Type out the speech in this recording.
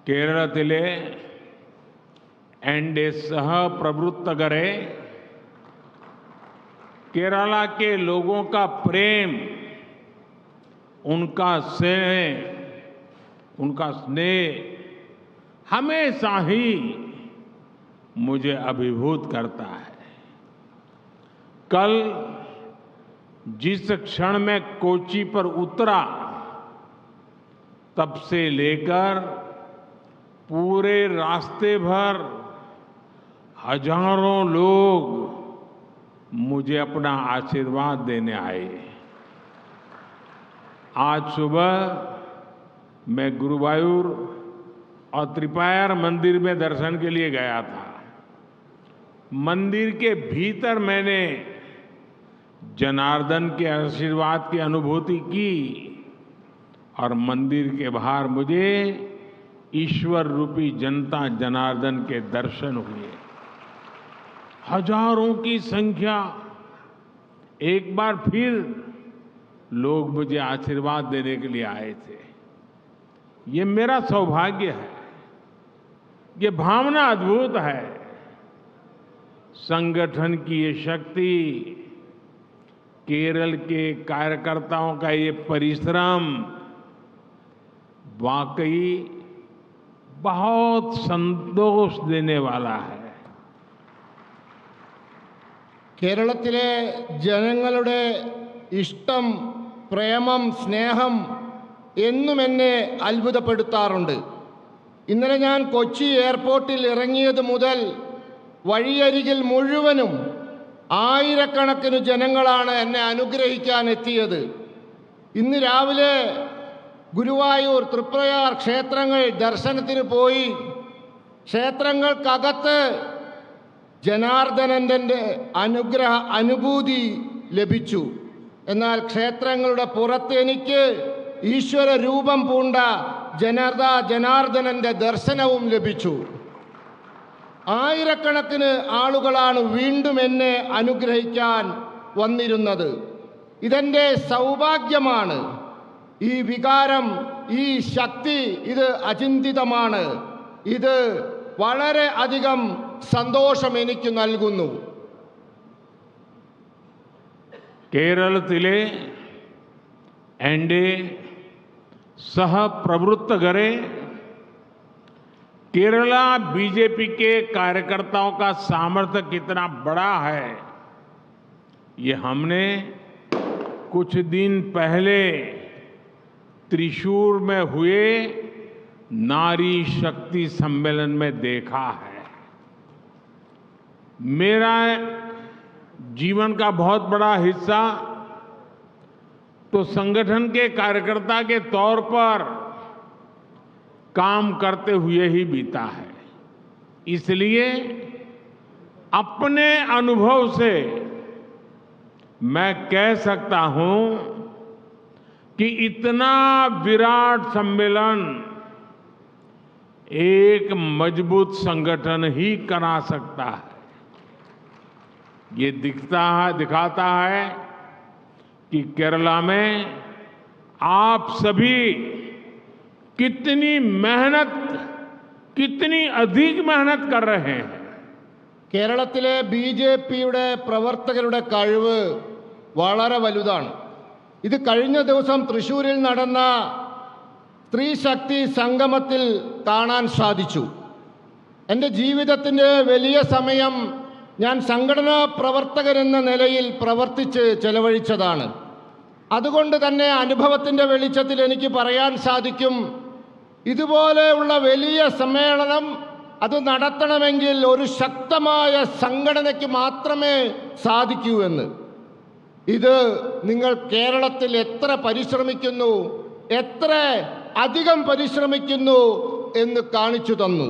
കേരളത്തിലെ എൻ്റെ सहप्रवृत्तगरे केरला के लोगों का प्रेम, उनका स्नेह हमेशा ही मुझे अभिभूत करता है। कल जिस क्षण में कोच्चि पर उतरा, तब से लेकर पूरे रास्ते भर हजारों लोग मुझे अपना आशीर्वाद देने आए। आज सुबह मैं गुरुवायूर और त्रिपायर मंदिर में दर्शन के लिए गया था। मंदिर के भीतर मैंने जनार्दन के आशीर्वाद की अनुभूति की और मंदिर के बाहर मुझे ईश्वर रूपी जनता जनार्दन के दर्शन हुए। हजारों की संख्या एक बार फिर लोग मुझे आशीर्वाद देने के लिए आए थे। ये मेरा सौभाग्य है, ये भावना अद्भुत है। संगठन की ये शक्ति, केरल के कार्यकर्ताओं का ये परिश्रम वाकई बहुत संतोष देने वाला है। കേരളത്തിലെ ജനങ്ങളുടെ ഇഷ്ടം, പ്രേമം, സ്നേഹം എന്നും എന്നെ അത്ഭുതപ്പെടുത്താറുണ്ട്. ഇന്നലെ ഞാൻ കൊച്ചി എയർപോർട്ടിൽ ഇറങ്ങിയത് മുതൽ വഴിയരികിൽ മുഴുവനും ആയിരക്കണക്കിന് ജനങ്ങളാണ് എന്നെ അനുഗ്രഹിക്കാൻ എത്തിയത്. ഇന്ന് രാവിലെ ഗുരുവായൂർ, തൃപ്രയാർ ക്ഷേത്രങ്ങൾ ദർശനത്തിന് പോയി. ക്ഷേത്രങ്ങൾക്കകത്ത് ജനാർദ്ദനന്റെ അനുഭൂതി ലഭിച്ചു. എന്നാൽ ക്ഷേത്രങ്ങളുടെ പുറത്ത് എനിക്ക് ഈശ്വര രൂപം പൂണ്ട ജനാർദ്ദനന്റെ ദർശനവും ലഭിച്ചു. ആയിരക്കണക്കിന് ആളുകളാണ് വീണ്ടും എന്നെ അനുഗ്രഹിക്കാൻ വന്നിരുന്നത്. ഇതെന്റെ സൗഭാഗ്യമാണ്. ഈ വികാരം, ഈ ശക്തി, ഇത് അചിന്തിതമാണ്. ഇത് വളരെ അധികം സന്തോഷം എനിക്ക് നൽകുന്നു. കേരളത്തിലെ എൻ്റെ सहप्रवृत्तगरे केरला बीजेपी के कार्यकर्ताओं का सामर्थ्य कितना बड़ा है, ये हमने कुछ दिन पहले त्रिशूर में हुए नारी शक्ति सम्मेलन में देखा है। मेरा जीवन का बहुत बड़ा हिस्सा तो संगठन के कार्यकर्ता के तौर पर काम करते हुए ही बीता है। इसलिए अपने अनुभव से मैं कह सकता हूं कि इतना विराट सम्मेलन एक मजबूत संगठन ही करा सकता है। ये दिखाता है कि केरला में आप सभी कितनी अधिक मेहनत कर रहे हैं। കേരളത്തിലെ ബിജെപിയുടെ പ്രവർത്തകരുടെ കഴിവ് വളരെ വലുതാണ്. ഇത് കഴിഞ്ഞ ദിവസം തൃശ്ശൂരിൽ നടന്ന സ്ത്രീ ശക്തി സംഗമത്തിൽ കാണാൻ സാധിച്ചു. എൻ്റെ ജീവിതത്തിൻ്റെ വലിയ സമയം ഞാൻ സംഘടനാ പ്രവർത്തകരെന്ന നിലയിൽ പ്രവർത്തിച്ച് ചെലവഴിച്ചതാണ്. അതുകൊണ്ട് തന്നെ അനുഭവത്തിൻ്റെ വെളിച്ചത്തിൽ എനിക്ക് പറയാൻ സാധിക്കും, ഇതുപോലെയുള്ള വലിയ സമ്മേളനം അത് നടത്തണമെങ്കിൽ ഒരു ശക്തമായ സംഘടനയ്ക്ക് മാത്രമേ സാധിക്കൂ എന്ന്. ഇത് നിങ്ങൾ കേരളത്തിൽ എത്ര പരിശ്രമിക്കുന്നു, എത്ര അധികം പരിശ്രമിക്കുന്നു എന്ന് കാണിച്ചു തന്നു.